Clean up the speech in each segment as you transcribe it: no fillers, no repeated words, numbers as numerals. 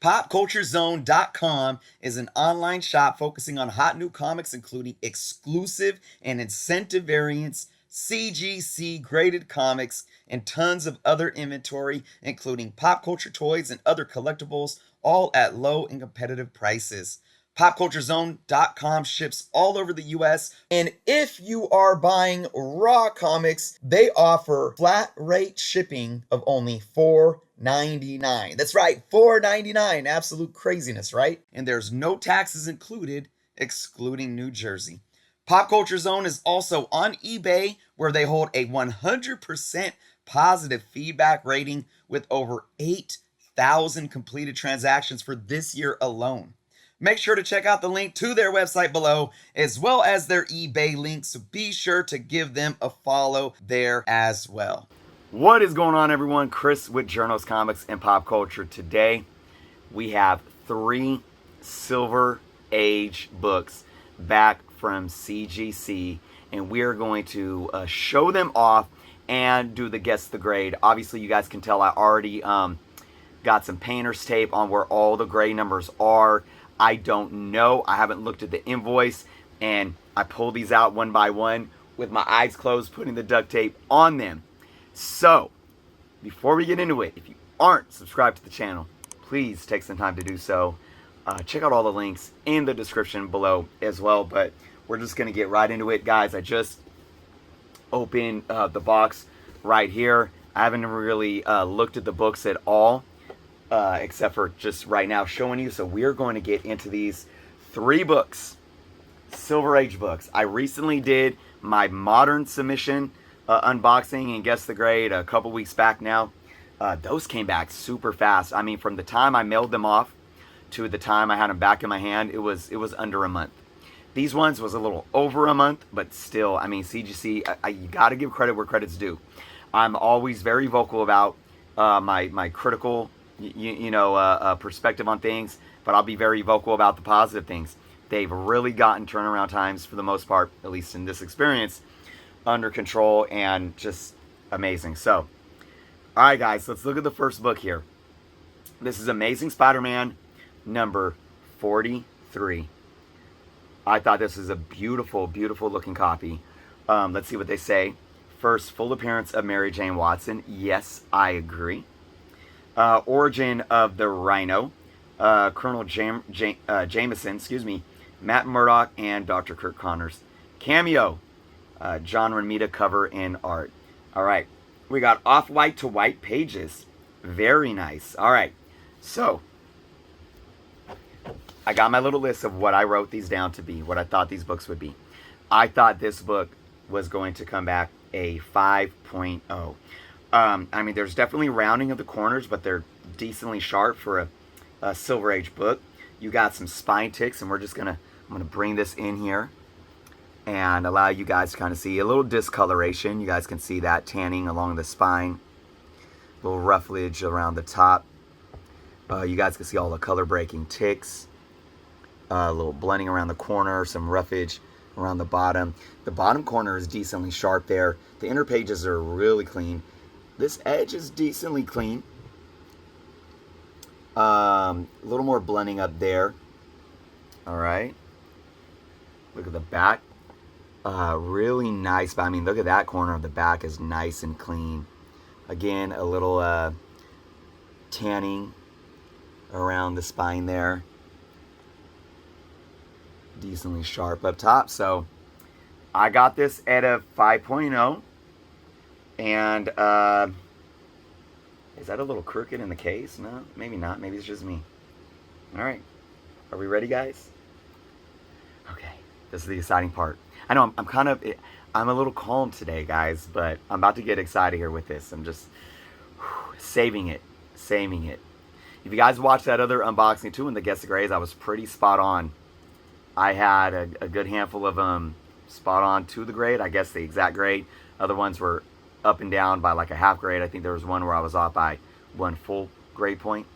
PopCultureZone.com is an online shop focusing on hot new comics, including exclusive and incentive variants, CGC graded comics, and tons of other inventory, including pop culture toys and other collectibles, all at low and competitive prices. PopCultureZone.com ships all over the US. And if you are buying raw comics, they offer flat rate shipping of only $4.99. That's right, $4.99. Absolute craziness, right? And there's no taxes included, excluding New Jersey. Pop Culture Zone is also on eBay, where they hold a 100% positive feedback rating with over 8,000 completed transactions for this year alone. Make sure to check out the link to their website below, as well as their eBay link, so be sure to give them a follow there as well. What is going on, everyone? Chris with Journos Comics and Pop Culture. Today, we have 3 Silver Age books back from CGC, and we are going to show them off and do the guess the grade. Obviously, you guys can tell I already got some painter's tape on where all the grade numbers are. I don't know. I haven't looked at the invoice, and I pulled these out one by one with my eyes closed, putting the duct tape on them. So, before we get into it, if you aren't subscribed to the channel, please take some time to do so. Check out all the links in the description below as well, but we're just going to get right into it, guys. I just opened the box right here. I haven't really looked at the books at all. Except for just right now showing you. So we're going to get into these 3 books, Silver Age books. I recently did my modern submission unboxing and guess the grade a couple weeks back now. Those came back super fast. I mean, from the time I mailed them off to the time I had them back in my hand, it was under a month. These ones was a little over a month, but still, I mean, CGC, you got to give credit where credit's due. I'm always very vocal about my critical perspective on things, but I'll be very vocal about the positive things. They've really gotten turnaround times, for the most part, at least in this experience, under control and just amazing. So, all right, guys, let's look at the first book here. This is Amazing Spider-Man number 43. I thought this was a beautiful, beautiful looking copy. Let's see what they say. First full appearance of Mary Jane Watson. Yes, I agree. Origin of the Rhino, Colonel Jameson, Matt Murdock, and Dr. Kirk Connors. Cameo, John Romita cover and art. All right, we got off-white to white pages. Very nice. All right, so I got my little list of what I wrote these down to be, what I thought these books would be. I thought this book was going to come back a 5.0. I mean, there's definitely rounding of the corners, but they're decently sharp for a Silver Age book. You got some spine ticks, and I'm gonna bring this in here and allow you guys to kind of see a little discoloration. You guys can see that tanning along the spine, a little rufflage around the top. You guys can see all the color breaking ticks, a little blending around the corner, some roughage around the bottom. The bottom corner is decently sharp there. The inner pages are really clean. This edge is decently clean. A little more blending up there. All right. Look at the back. Really nice. But I mean, look at that corner of the back is nice and clean. Again, a little tanning around the spine there. Decently sharp up top. So I got this at a 5.0. And is that a little crooked in the case? No, maybe not. Maybe it's just me. All right. Are we ready, guys? Okay. This is the exciting part. I know I'm a little calm today, guys, but I'm about to get excited here with this. I'm just saving it. If you guys watched that other unboxing too in the Guess the Grades, I was pretty spot on. I had a good handful of them spot on to the grade. I guess the exact grade. Other ones were up and down by like a half grade. I think there was one where I was off by 1 full grade point.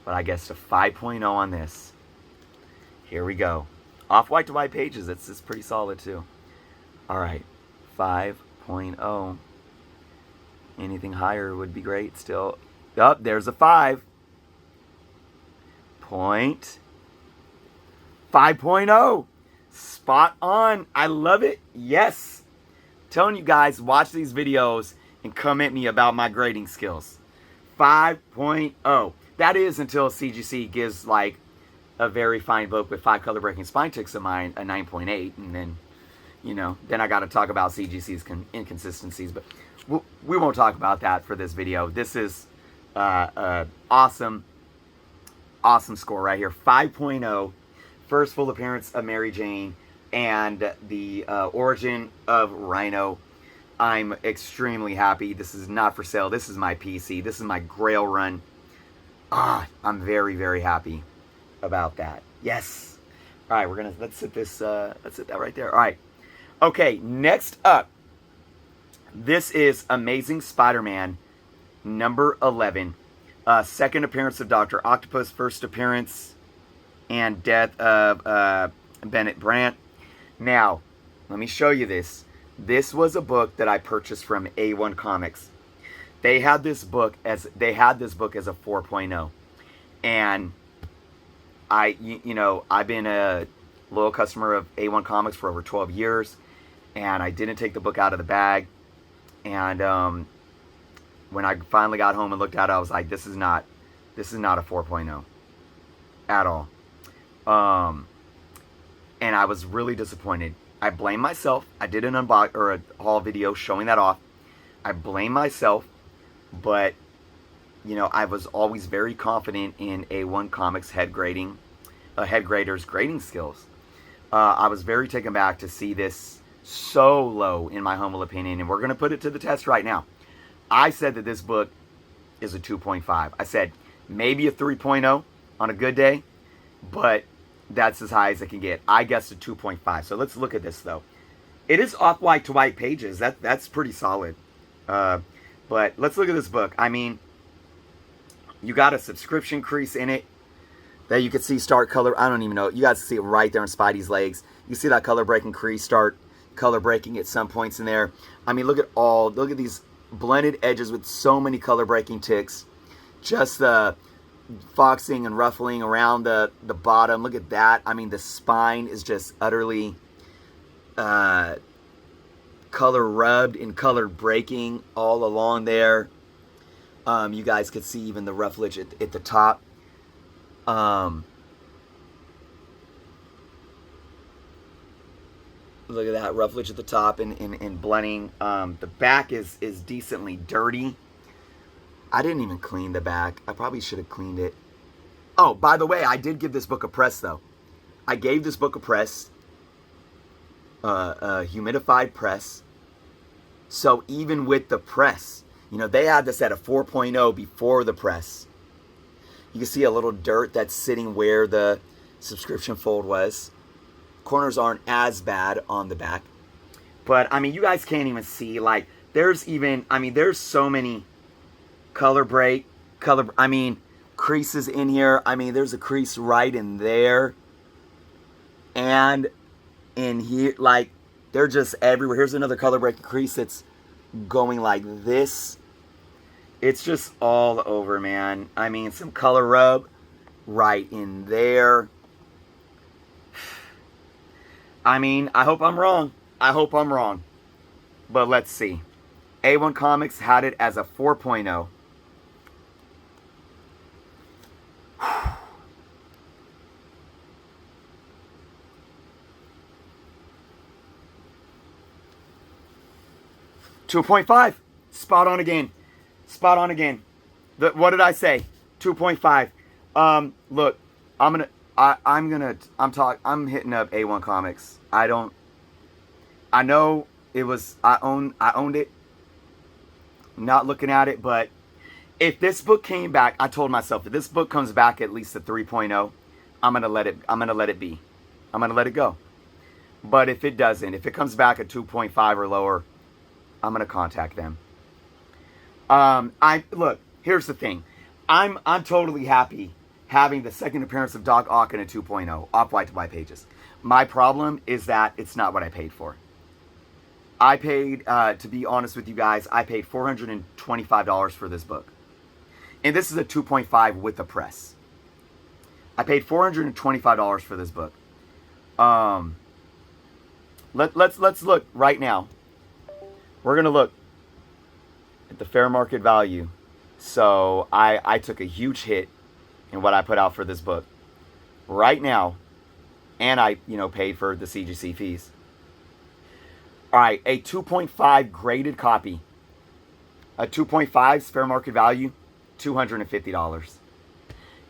But I guess a 5.0 on this. Here we go. Off-white to white pages. It's pretty solid too. All right. 5.0. Anything higher would be great still. Oh, there's a 5. 5.0. Spot on. I love it. Yes. Telling you guys, watch these videos and comment me about my grading skills. 5.0. That is until CGC gives like a very fine book with 5 color breaking spine ticks of mine, a 9.8, and then, you know, then I got to talk about CGC's inconsistencies, but we won't talk about that for this video. This is awesome score right here. 5.0. First full appearance of Mary Jane and the origin of Rhino. I'm extremely happy. This is not for sale. This is my PC. This is my Grail run. I'm very, very happy about that. Yes. All right, let's sit that right there. All right. Okay, next up. This is Amazing Spider-Man number 11. Second appearance of Dr. Octopus, first appearance and death of Bennett Brant. Now, let me show you this. This was a book that I purchased from A1 Comics. They had this book as a 4.0, and I've been a loyal customer of A1 Comics for over 12 years, and I didn't take the book out of the bag. And when I finally got home and looked at it, I was like, this is not a 4.0 at all. And I was really disappointed. I blame myself. I did an unbox or a haul video showing that off. I blame myself, but you know, I was always very confident in A1 Comics head grader's grading skills. I was very taken back to see this so low, in my humble opinion, and we're going to put it to the test right now. I said that this book is a 2.5. I said maybe a 3.0 on a good day, but that's as high as it can get. I guessed a 2.5. So let's look at this, though. It is off-white to white pages. That's pretty solid. But let's look at this book. I mean, you got a subscription crease in it that you can see start color. I don't even know. You guys see it right there on Spidey's legs. You see that color breaking crease start color breaking at some points in there. I mean, look at these blended edges with so many color breaking ticks. Just the foxing and ruffling around the bottom. Look at that. I mean, the spine is just utterly color rubbed and color breaking all along there. You guys could see even the rufflage at the top. Look at that rufflage at the top and blending. The back is decently dirty. I didn't even clean the back. I probably should have cleaned it. Oh, by the way, I did give this book a press, though. I gave this book a press. A humidified press. So even with the press, you know, they had this at a 4.0 before the press. You can see a little dirt that's sitting where the subscription fold was. Corners aren't as bad on the back. But, I mean, you guys can't even see, like, there's so many creases in here. I mean, there's a crease right in there. And in here, like, they're just everywhere. Here's another color breaking crease that's going like this. It's just all over, man. I mean, some color rub right in there. I mean, I hope I'm wrong. But let's see. A1 Comics had it as a 4.0. $2.5. Spot on again. What did I say? 2.5. Look, I'm hitting up A1 Comics. I know it was, I owned it. Not looking at it, but if this book came back, I told myself, if this book comes back at least a 3.0, I'm gonna let it be. I'm gonna let it go. But if it doesn't, if it comes back at 2.5 or lower, I'm gonna contact them. Look, here's the thing. I'm totally happy having the second appearance of Doc Ock in a 2.0, off-white to white pages. My problem is that it's not what I paid for. I paid, to be honest with you guys, I paid $425 for this book. And this is a 2.5 with the press. I paid $425 for this book. Let's look right now. We're gonna look at the fair market value. So I took a huge hit in what I put out for this book right now, and I paid for the CGC fees. All right, a 2.5 graded copy. A 2.5's fair market value, $250.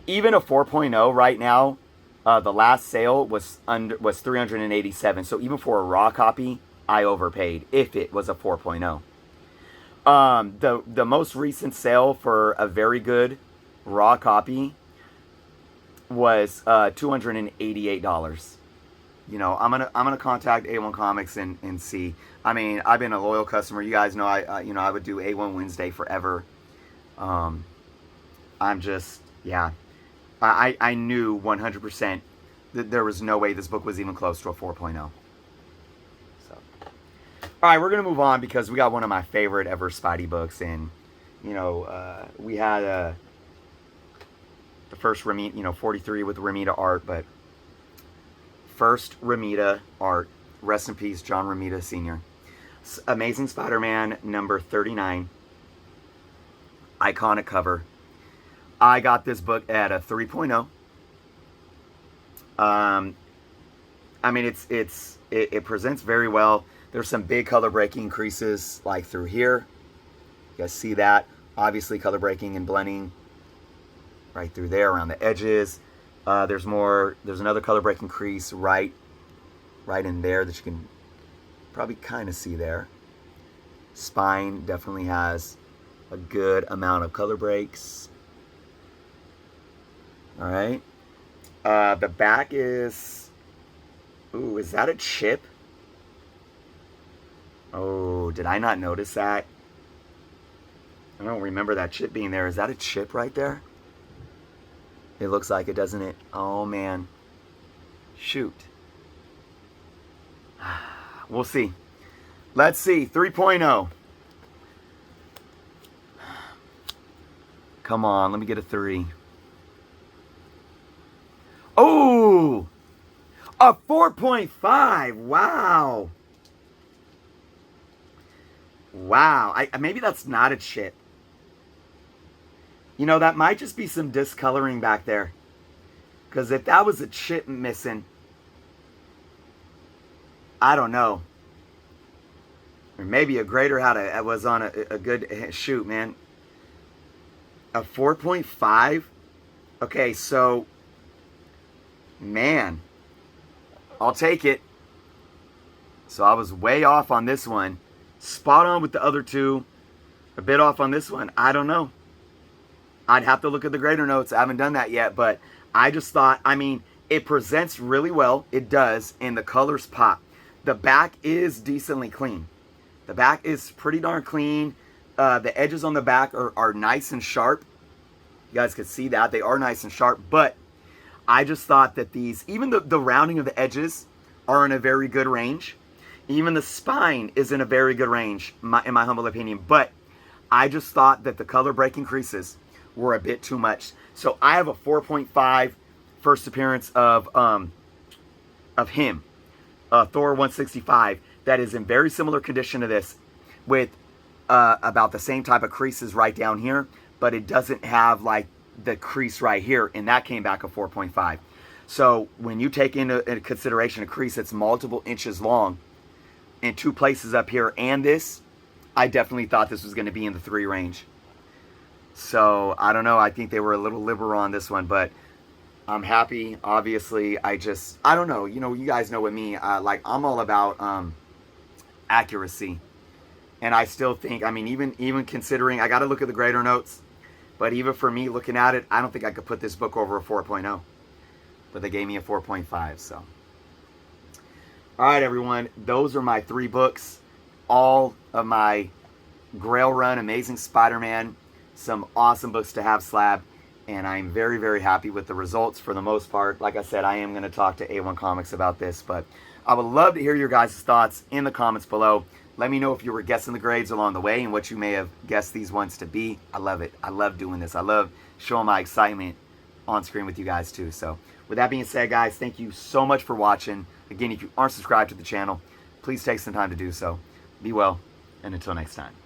Even a 4.0 right now, the last sale was $387. So even for a raw copy, I overpaid if it was a 4.0. The most recent sale for a very good raw copy was $288. I'm gonna contact A1 Comics and see. I mean, I've been a loyal customer. You guys know I would do A1 Wednesday forever. I'm just, yeah. I knew 100% that there was no way this book was even close to a 4.0. So, all right, we're gonna move on because we got one of my favorite ever Spidey books, and we had the first Romita, 43 with Romita art, but first Romita art. Rest in peace, John Romita Sr. Amazing Spider-Man number 39. Iconic cover. I got this book at a 3.0. I mean, it presents very well. There's some big color breaking creases like through here. You guys see that? Obviously color breaking and blending right through there around the edges. There's another color breaking crease right in there that you can probably kind of see there. Spine definitely has a good amount of color breaks. All right. The back is, ooh, is that a chip? Oh, did I not notice that? I don't remember that chip being there. Is that a chip right there? It looks like it, doesn't it? Oh, man. Shoot. We'll see. Let's see. 3.0. Come on. Let me get a 3. Oh! A 4.5. Wow. Wow. Maybe that's not a chip. That might just be some discoloring back there. Because if that was a chip missing, I don't know. Or maybe a grader was on a good shoot, man. A 4.5? Okay, so, man, I'll take it. So I was way off on this one. Spot on with the other two. A bit off on this one. I don't know. I'd have to look at the grader notes. I haven't done that yet, but I just thought, I mean, it presents really well. It does, and the colors pop. The back is decently clean. The back is pretty darn clean. The edges on the back are nice and sharp. You guys can see that. They are nice and sharp, but I just thought that these, even the rounding of the edges are in a very good range. Even the spine is in a very good range, in my humble opinion. But I just thought that the color breaking creases were a bit too much. So I have a 4.5 first appearance of him, Thor 165, that is in very similar condition to this, with about the same type of creases right down here, but it doesn't have like the crease right here, and that came back a 4.5. So when you take into consideration a crease that's multiple inches long in two places up here and this, I definitely thought this was going to be in the 3 range. So, I don't know. I think they were a little liberal on this one, but I'm happy. Obviously, I don't know. You guys know with me, I'm all about accuracy. And I still think, I mean, even considering, I got to look at the grader notes, but even for me looking at it, I don't think I could put this book over a 4.0. But they gave me a 4.5, so. All right, everyone. Those are my 3 books. All of my Grail Run, Amazing Spider-Man. Some awesome books to have slab, and I'm very, very happy with the results for the most part. Like I said, I am going to talk to A1 Comics about this, but I would love to hear your guys' thoughts in the comments below. Let me know if you were guessing the grades along the way and what you may have guessed these ones to be. I love it. I love doing this. I love showing my excitement on screen with you guys too. So with that being said, guys, thank you so much for watching. Again, if you aren't subscribed to the channel, please take some time to do so. Be well, and until next time.